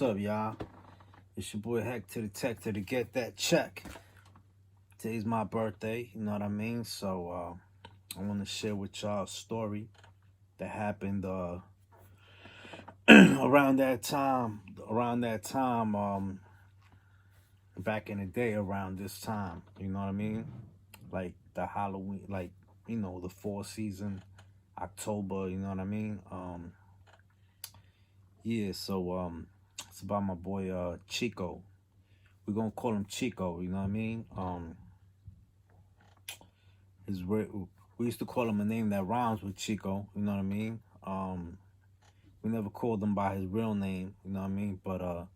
What's up, y'all? It's your boy Heck to the Tech to get that check. Today's my birthday, you know what I mean? So I want to share with y'all a story that happened around that time. Back in the day, around this time, you know what I mean? Like the Halloween, like the fall season, October, you know what I mean? Yeah. So it's about my boy Chico. We're gonna call him Chico, you know what I mean? His we used to call him a name that rhymes with Chico, you know what I mean? We never called him by his real name, you know what I mean? But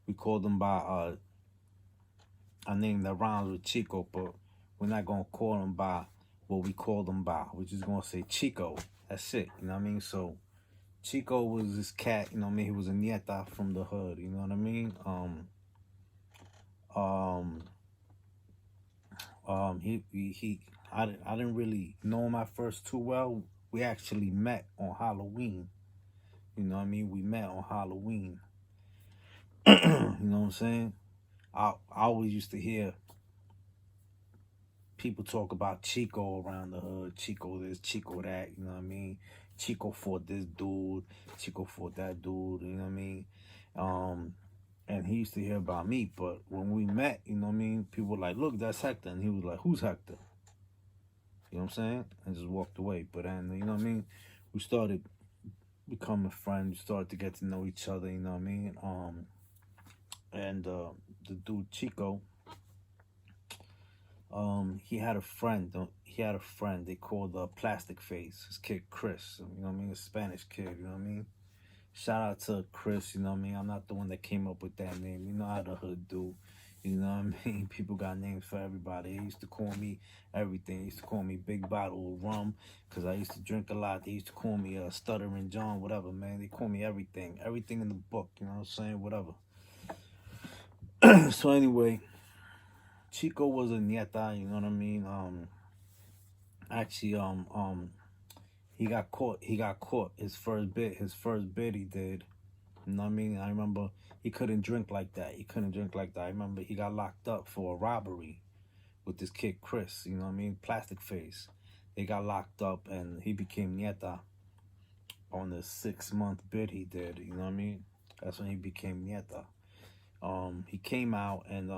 we called him by a name that rhymes with Chico, but we're not gonna call him by what we called him by. We're just gonna say Chico. That's it, you know what I mean? So Chico was this cat, you know what I mean? He was a Neta from the hood, you know what I mean? I didn't really know him at first too well. We actually met on Halloween. You know what I mean? We met on Halloween. You know what I'm saying? I always used to hear people talk about Chico around the hood. Chico this, Chico that, you know what I mean? Chico fought this dude. Chico fought that dude, you know what I mean? And he used to hear about me, but when we met, you know what I mean? People were like, look, that's Hector. And he was like, who's Hector? You know what I'm saying? And just walked away. But then, you know what I mean? We started becoming friends. We started to get to know each other, you know what I mean? And the dude Chico, he had a friend. He had a friend they called Plastic Face. His kid Chris. You know what I mean? A Spanish kid. You know what I mean? Shout out to Chris. You know what I mean? I'm not the one that came up with that name. You know how the hood do. You know what I mean? People got names for everybody. They used to call me everything. They used to call me Big Bottle of Rum because I used to drink a lot. They used to call me Stuttering John, whatever, man. They call me everything. Everything in the book, you know what I'm saying? Whatever. So anyway, Chico was a nieta, you know what I mean? Actually, he got caught. He got caught. His first bit he did. You know what I mean? I remember he couldn't drink like that. I remember he got locked up for a robbery with this kid Chris, you know what I mean? Plastic Face. They got locked up and he became Nieta on the 6-month bid he did, you know what I mean? That's when he became Nieta. He came out and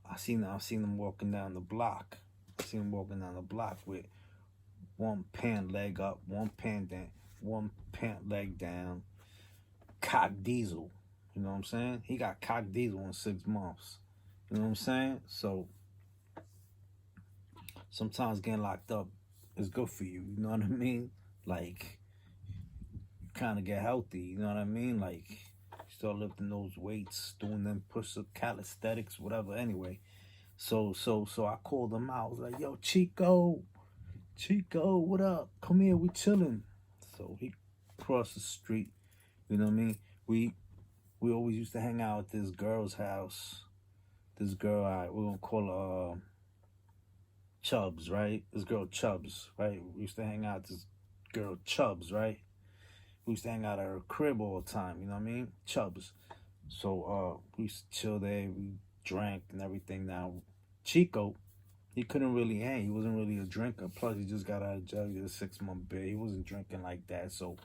I seen him walking down the block. I seen him walking down the block with one pant leg up, one pant leg down, cock diesel. You know what I'm saying? He got cock diesel in 6 months. You know what I'm saying? So sometimes getting locked up is good for you. You know what I mean? Like you kind of get healthy. You know what I mean? Like you start lifting those weights, doing them push-up, calisthenics, whatever. Anyway, so I called him out. I was like, "Yo, Chico, what up? Come here, we chilling." So he crossed the street. You know what I mean? We always used to hang out at this girl's house. This girl, we're gonna call her Chubbs, right? This girl Chubbs, right? We used to hang out at this girl Chubbs, right? We used to hang out at her crib all the time, you know what I mean? Chubbs. So we used to chill there, we drank and everything. Now Chico, he couldn't really hang. He wasn't really a drinker. Plus, he just got out of jail. He did a 6-month bid. He wasn't drinking like that. So,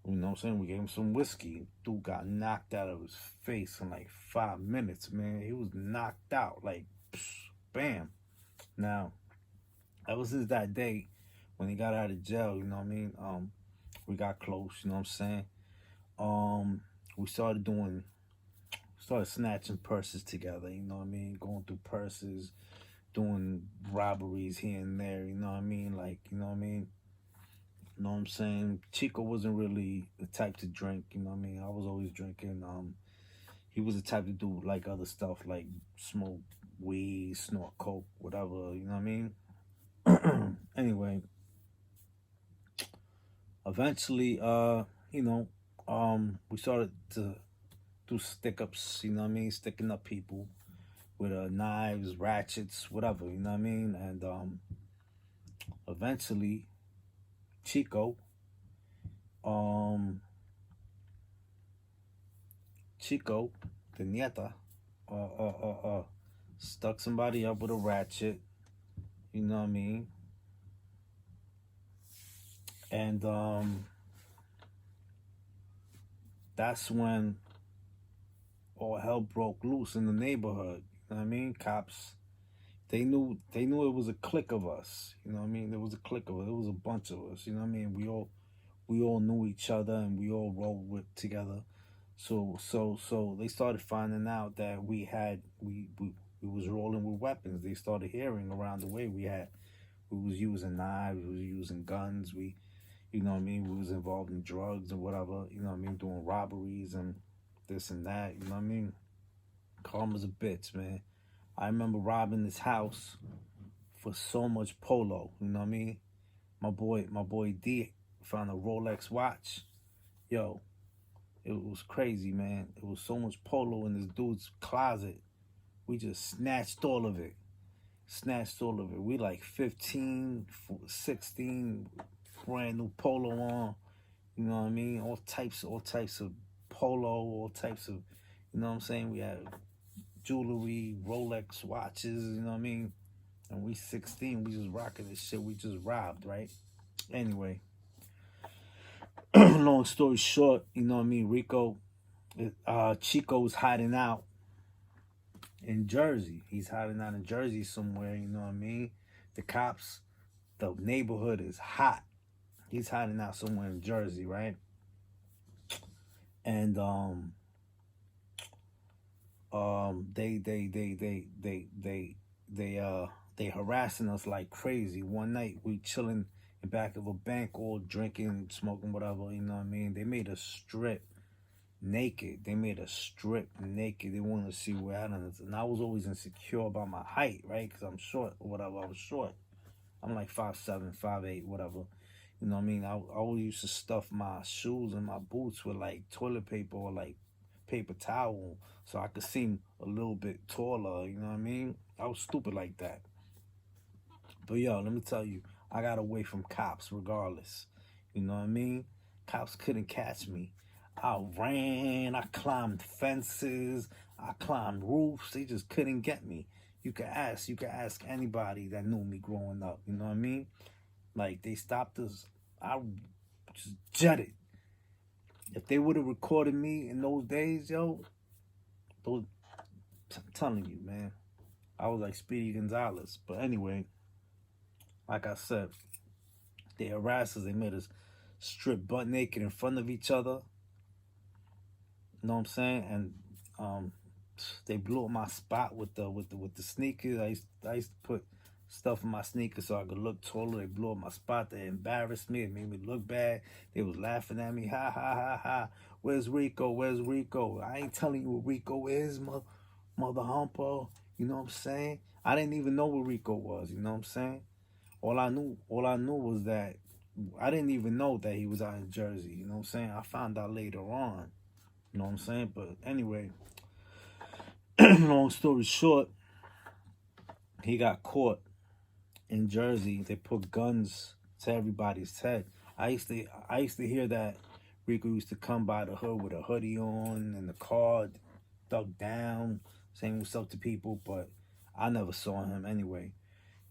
you know what I'm saying? We gave him some whiskey. Dude got knocked out of his face in like 5 minutes, man. He was knocked out. Like, bam. Now, ever since that day, when he got out of jail, you know what I mean? We got close, you know what I'm saying? We started snatching purses together, you know what I mean? Going through purses, doing robberies here and there, you know what I mean? Like, you know what I mean? You know what I'm saying? Chico wasn't really the type to drink, you know what I mean? I was always drinking. He was the type to do like other stuff, like smoke weed, snort coke, whatever, you know what I mean? Anyway, eventually, we started to do stick ups, you know what I mean? Sticking up people with knives, ratchets, whatever, you know what I mean? And eventually, Chico, Chico, the Neta, stuck somebody up with a ratchet. You know what I mean? And that's when all hell broke loose in the neighborhood. You know what I mean? Cops, they knew it was a clique of us. You know what I mean? There was a clique of us. It was a bunch of us. You know what I mean? We all knew each other and we all rolled with together. So they started finding out that we was rolling with weapons. They started hearing around the way we was using knives, we was using guns, we you know what I mean, we was involved in drugs or whatever, you know what I mean, doing robberies and this and that, you know what I mean? Karma's a bitch, man. I remember robbing this house for so much polo, you know what I mean? My boy D found a Rolex watch. Yo, it was crazy, man. It was so much polo in this dude's closet. We just snatched all of it. Snatched all of it. We like 15, 16, brand new polo on. You know what I mean? All types of polo, all types of, you know what I'm saying? We had jewelry, Rolex watches, you know what I mean? And we 16, we just rocking this shit. We just robbed, right? Anyway, long story short, you know what I mean? Chico was hiding out in Jersey. He's hiding out in Jersey somewhere, you know what I mean? The cops, the neighborhood is hot. He's hiding out somewhere in Jersey, right? And they harassing us like crazy. One night we chilling in back of a bank, all drinking, smoking, whatever. You know what I mean? They made us strip naked. They made us strip naked. They wanted to see where I was, and I was always insecure about my height, right? Because I'm short or whatever. I was short. I'm like 5'7", 5'8", whatever. You know what I mean? I always used to stuff my shoes and my boots with like toilet paper or like paper towel so I could seem a little bit taller. You know what I mean? I was stupid like that. But yo, let me tell you, I got away from cops regardless. You know what I mean? Cops couldn't catch me. I ran, I climbed fences, I climbed roofs. They just couldn't get me. You could ask anybody that knew me growing up. You know what I mean? Like they stopped us. I just jetted. If they would have recorded me in those days, yo, those I'm telling you, man, I was like Speedy Gonzalez. But anyway, like I said, they harassed us. They made us strip butt naked in front of each other. You know what I'm saying? And um, they blew up my spot with the sneakers. I used to put stuff in my sneakers so I could look taller. They blew up my spot. They embarrassed me. It made me look bad. They was laughing at me. Ha ha ha ha. Where's Rico? Where's Rico? I ain't telling you what Rico is, mother humper. You know what I'm saying? I didn't even know what Rico was. You know what I'm saying? All I knew was that I didn't even know that he was out in Jersey. You know what I'm saying? I found out later on. You know what I'm saying? But anyway, long story short, he got caught in Jersey. They put guns to everybody's head. I used to hear that Rico used to come by the hood with a hoodie on and the car dug down, saying what's up to people, but I never saw him anyway.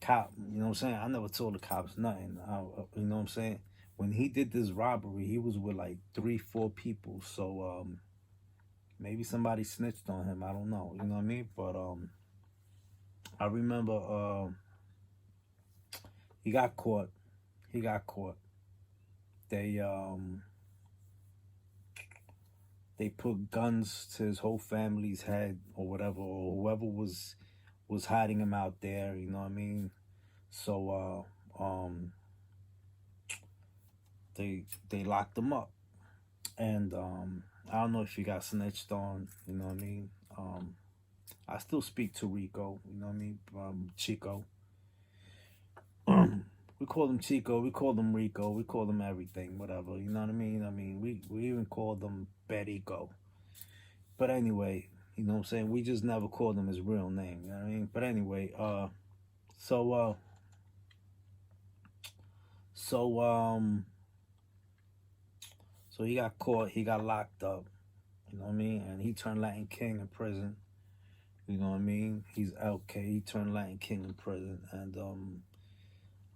Cop, you know what I'm saying? I never told the cops nothing. You know what I'm saying? When he did this robbery, he was with like 3, 4 people. So maybe somebody snitched on him. I don't know. You know what I mean? But I remember he got caught. He got caught. They um they put guns to his whole family's head or whatever, or whoever was hiding him out there. You know what I mean? So they locked him up, and I don't know if he got snitched on. You know what I mean? I still speak to Rico. You know what I mean? Chico. We call him Chico. We call him Rico. We call him everything. Whatever. You know what I mean? I mean, we even called him Berico. But anyway, you know what I'm saying? We just never called him his real name. You know what I mean? But anyway, so uh, so um, so he got caught. He got locked up. You know what I mean? And he turned Latin King in prison. You know what I mean? He's LK. He turned Latin King in prison, and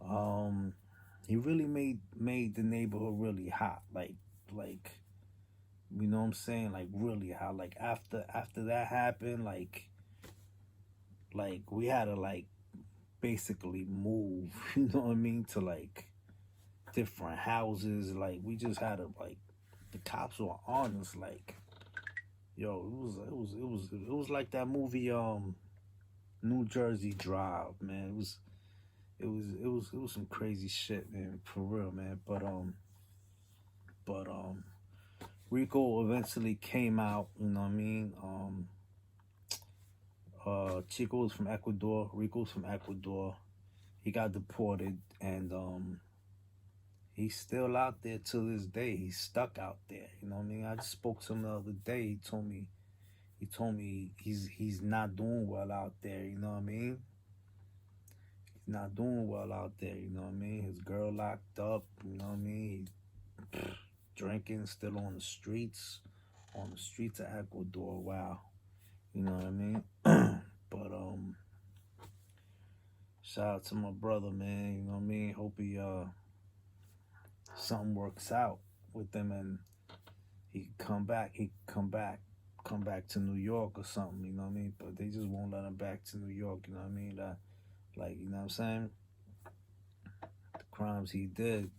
um, he really made the neighborhood really hot. Like you know what I'm saying? Like really hot. Like after that happened, like we had to like basically move. You know what I mean? To like different houses. Like we just had to like the cops were on us. Like yo, it was like that movie New Jersey Drive, man. It was some crazy shit, man, for real, man. But Rico eventually came out, you know what I mean? Chico was from Ecuador, Rico's from Ecuador. He got deported, and he's still out there to this day. He's stuck out there, you know what I mean? I just spoke to him the other day. He told me he's not doing well out there, you know what I mean? He's not doing well out there, you know what I mean? His girl locked up, you know what I mean? Drinking, still on the streets of Ecuador. Wow, you know what I mean. But shout out to my brother, man. You know what I mean. Hope he something works out with him and he can come back. Come back to New York or something. You know what I mean. But they just won't let him back to New York. You know what I mean. Like you know what I'm saying. The crimes he did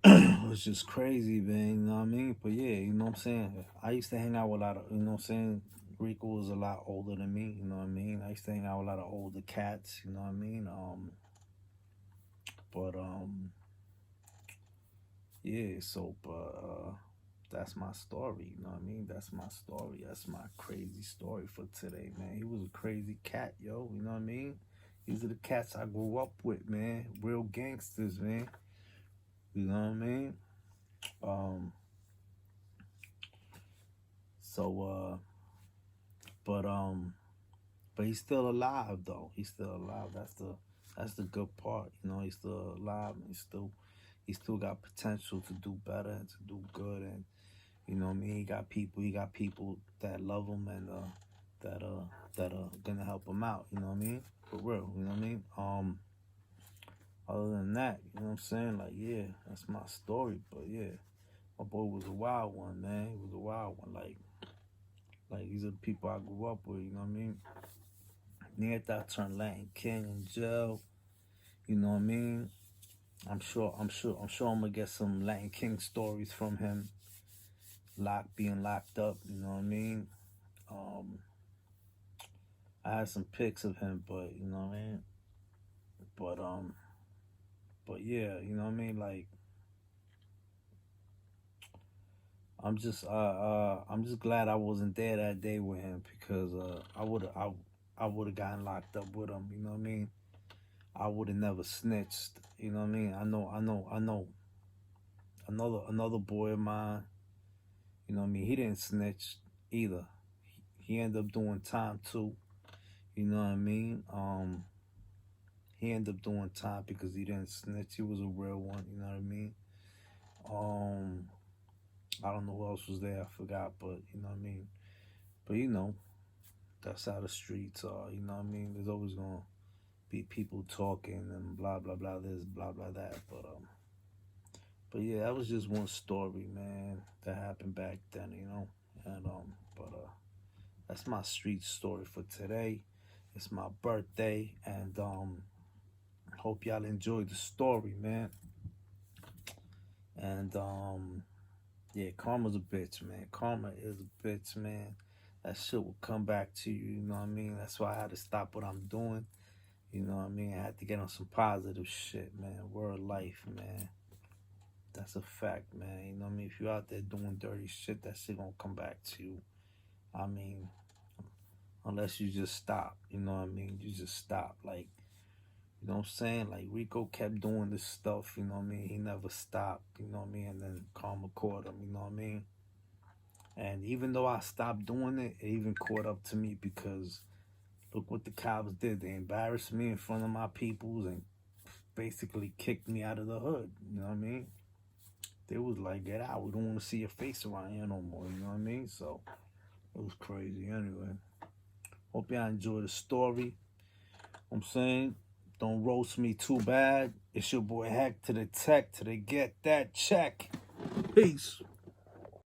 was just crazy, man. You know what I mean? But yeah, you know what I'm saying? I used to hang out with a lot of, you know what I'm saying? Rico was a lot older than me, you know what I mean? I used to hang out with a lot of older cats, you know what I mean? But yeah, but that's my story, you know what I mean? That's my story. That's my crazy story for today, man. He was a crazy cat, yo, you know what I mean? These are the cats I grew up with, man. Real gangsters, man. You know what I mean? Um, so but but he's still alive though. He's still alive. That's the good part. You know, he's still alive and he still got potential to do better and to do good and you know what I mean, he got people that love him and that that are gonna help him out, you know what I mean? For real, you know what I mean? Other than that, you know what I'm saying? Like yeah, that's my story. But yeah, my boy was a wild one, man. He was a wild one. Like these are the people I grew up with, you know what I mean? Neta turned Latin King in jail. You know what I mean? I'm sure I'm gonna get some Latin King stories from him. Being locked up. You know what I mean? Um, I had some pics of him, but you know what I mean. But but yeah, you know what I mean. Like I'm just glad I wasn't there that day with him because I would have gotten locked up with him. You know what I mean? I would have never snitched. You know what I mean? I know. Another boy of mine. You know what I mean? He didn't snitch either. He ended up doing time too. You know what I mean? He ended up doing time because he didn't snitch. He was a real one. You know what I mean? Um, I don't know who else was there. I forgot, but you know what I mean. But you know, that's how the streets are. You know what I mean? There's always gonna be people talking and blah blah blah this, blah blah that. But yeah, that was just one story, man, that happened back then. You know, and but that's my street story for today. It's my birthday, and hope y'all enjoyed the story, man. And yeah, karma's a bitch, man. Karma is a bitch, man. That shit will come back to you, you know what I mean? That's why I had to stop what I'm doing. You know what I mean? I had to get on some positive shit, man. Word life, man. That's a fact, man. You know what I mean? If you're out there doing dirty shit, that shit gonna come back to you. I mean, unless you just stop, you know what I mean? You just stop. Like, you know what I'm saying? Like Rico kept doing this stuff, you know what I mean? He never stopped, you know what I mean? And then karma caught him, you know what I mean? And even though I stopped doing it, it even caught up to me because look what the cops did. They embarrassed me in front of my peoples and basically kicked me out of the hood. You know what I mean? They was like, get out. We don't want to see your face around here no more. You know what I mean? So it was crazy. Anyway, hope y'all enjoy the story. I'm saying, don't roast me too bad. It's your boy Hack to the Tech till they get that check. Peace.